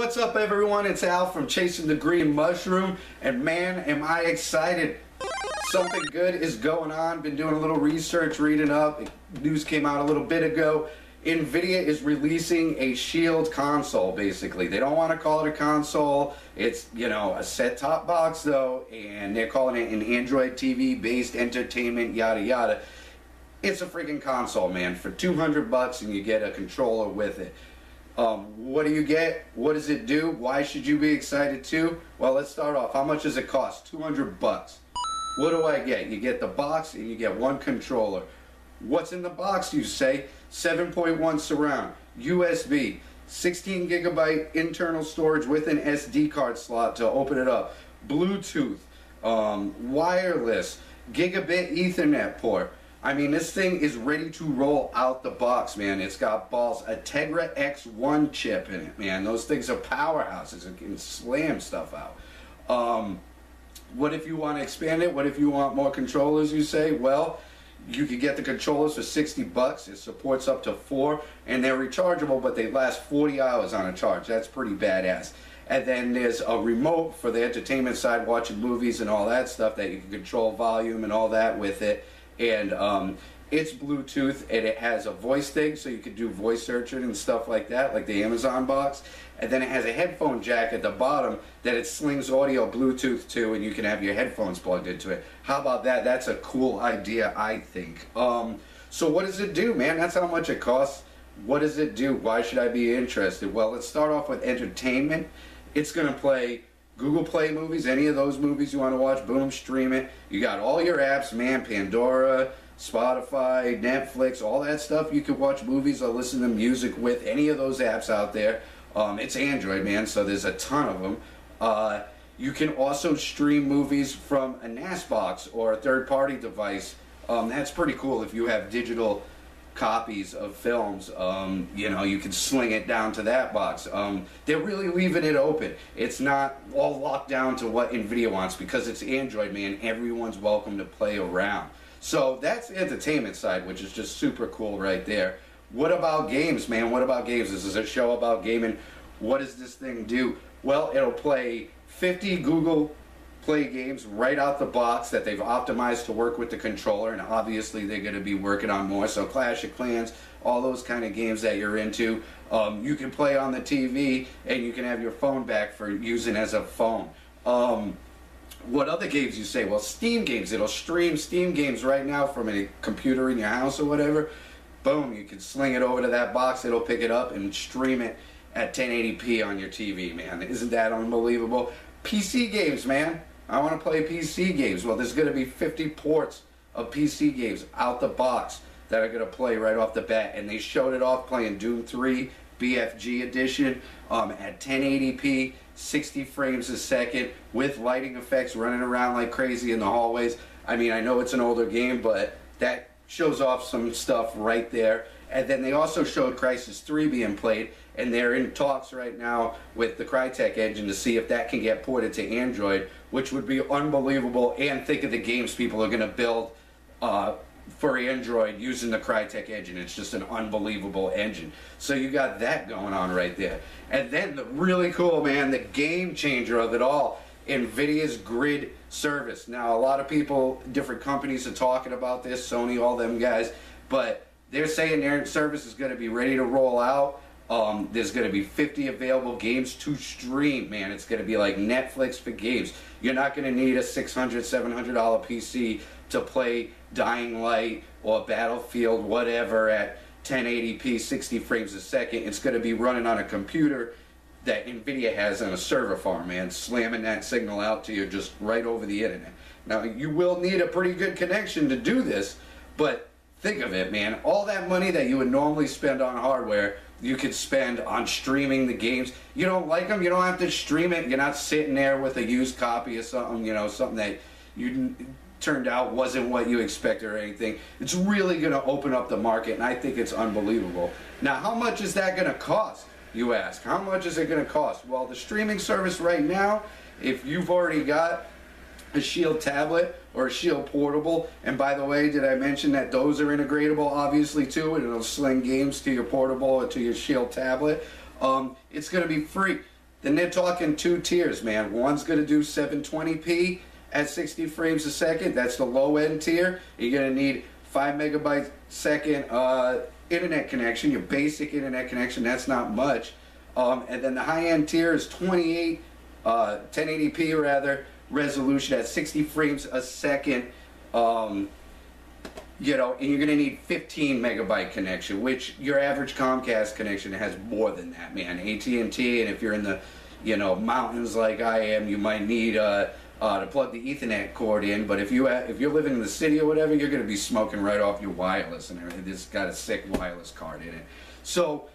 What's up, everyone? It's Al from Chasing the Green Mushroom, and man, am I excited. Something good is going on. Been doing a little research, reading up. News came out a little bit ago. NVIDIA is releasing a Shield console, basically. They don't want to call it a console. It's, you know, a set-top box, though, and they're calling it an Android TV-based entertainment, yada yada. It's a freaking console, man, for $200, and you get a controller with it. What do you get? What does it do? Why should you be excited too? Well, let's start off. How much does it cost? $200. What do I get? You get the box and you get one controller. What's in the box, you say? 7.1 surround, USB, 16 gigabyte internal storage with an SD card slot to open it up, Bluetooth, wireless, gigabit Ethernet port. I mean, this thing is ready to roll out the box, man. It's got balls, a Tegra X1 chip in it, man. Those things are powerhouses. It can slam stuff out. What if you want to expand it? What if you want more controllers, you say? Well, you could get the controllers for $60. It supports up to 4, and they're rechargeable, but they last 40 hours on a charge. That's pretty badass. And then there's a remote for the entertainment side, watching movies and all that stuff, that you can control volume and all that with it. And it's Bluetooth, and it has a voice thing, so you can do voice searching and stuff like that, like the Amazon box. And then it has a headphone jack at the bottom that it slings audio Bluetooth to, and you can have your headphones plugged into it. How about that? That's a cool idea, I think. So what does it do, man? That's how much it costs. What does it do? Why should I be interested? Well, let's start off with entertainment. It's going to play Google Play movies, any of those movies you want to watch, boom, stream it. You got all your apps, man, Pandora, Spotify, Netflix, all that stuff. You can watch movies or listen to music with any of those apps out there. It's Android, man, so there's a ton of them. You can also stream movies from a NAS box or a third-party device. That's pretty cool if you have digital copies of films. You know, you can sling it down to that box. They're really leaving it open. It's not all locked down to what NVIDIA wants, because it's Android, man. Everyone's welcome to play around. So that's the entertainment side, which is just super cool right there. What about games, man? What about games? This is a show about gaming. What does this thing do? Well, it'll play 50 Google Play games right out the box that they've optimized to work with the controller, and obviously they're going to be working on more. So Clash of Clans, all those kind of games that you're into, you can play on the TV, and you can have your phone back for using as a phone. What other games, you say? Well, Steam games. It'll stream Steam games right now from a computer in your house or whatever. Boom, you can sling it over to that box, it'll pick it up and stream it at 1080p on your TV, man. Isn't that unbelievable? PC games, man. I want to play PC games. Well, there's going to be 50 ports of PC games out the box that are going to play right off the bat. And they showed it off playing Doom 3 BFG edition at 1080p, 60 frames a second, with lighting effects running around like crazy in the hallways. I mean, I know it's an older game, but that shows off some stuff right there. And then they also showed Crysis 3 being played, and they're in talks right now with the Crytek engine to see if that can get ported to Android, which would be unbelievable. And think of the games people are going to build for Android using the Crytek engine. It's just an unbelievable engine. So you got that going on right there. And then the really cool, man, the game changer of it all, NVIDIA's Grid service. Now, a lot of people, different companies are talking about this, Sony, all them guys, but they're saying their service is going to be ready to roll out. There's going to be 50 available games to stream, man. It's going to be like Netflix for games. You're not going to need a $600, $700 PC to play Dying Light or Battlefield, whatever, at 1080p, 60 frames a second. It's going to be running on a computer that NVIDIA has on a server farm, man, slamming that signal out to you just right over the internet. Now, you will need a pretty good connection to do this, but think of it, man. All that money that you would normally spend on hardware, you could spend on streaming the games. You don't like them, you don't have to stream it. You're not sitting there with a used copy of something, you know, something that you turned out wasn't what you expected or anything. It's really going to open up the market, and I think it's unbelievable. Now, how much is that going to cost, you ask? How much is it going to cost? Well, the streaming service right now, if you've already got a Shield tablet or a Shield portable, and by the way, did I mention that those are integratable obviously too, and it'll sling games to your portable or to your Shield tablet. It's going to be free. then they're talking 2 tiers, man. One's going to do 720p at 60 frames a second. That's the low end tier. You're going to need 5 megabytes second internet connection, your basic internet connection. That's not much. And then the high end tier is 1080p rather, resolution at 60 frames a second. You know, and you're going to need 15 megabyte connection, which your average Comcast connection has more than that, man. AT&T, and if you're in the, you know, mountains like I am, you might need to plug the Ethernet cord in. But if you're living in the city or whatever, you're going to be smoking right off your wireless, and it's got a sick wireless card in it. So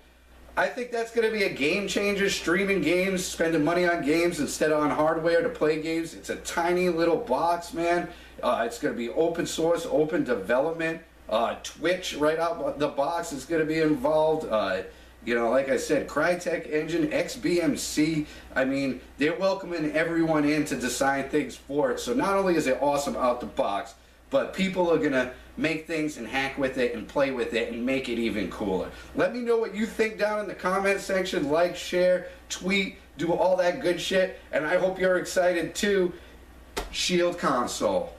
I think that's going to be a game changer. Streaming games, spending money on games instead of on hardware to play games. It's a tiny little box, man. It's going to be open source, open development. Twitch right out the box is going to be involved. You know, like I said, Crytek Engine, XBMC. I mean, they're welcoming everyone in to design things for it. So not only is it awesome out the box, but people are going to make things and hack with it and play with it and make it even cooler. Let me know what you think down in the comment section. Like, share, tweet, do all that good shit. And I hope you're excited too. Shield Console.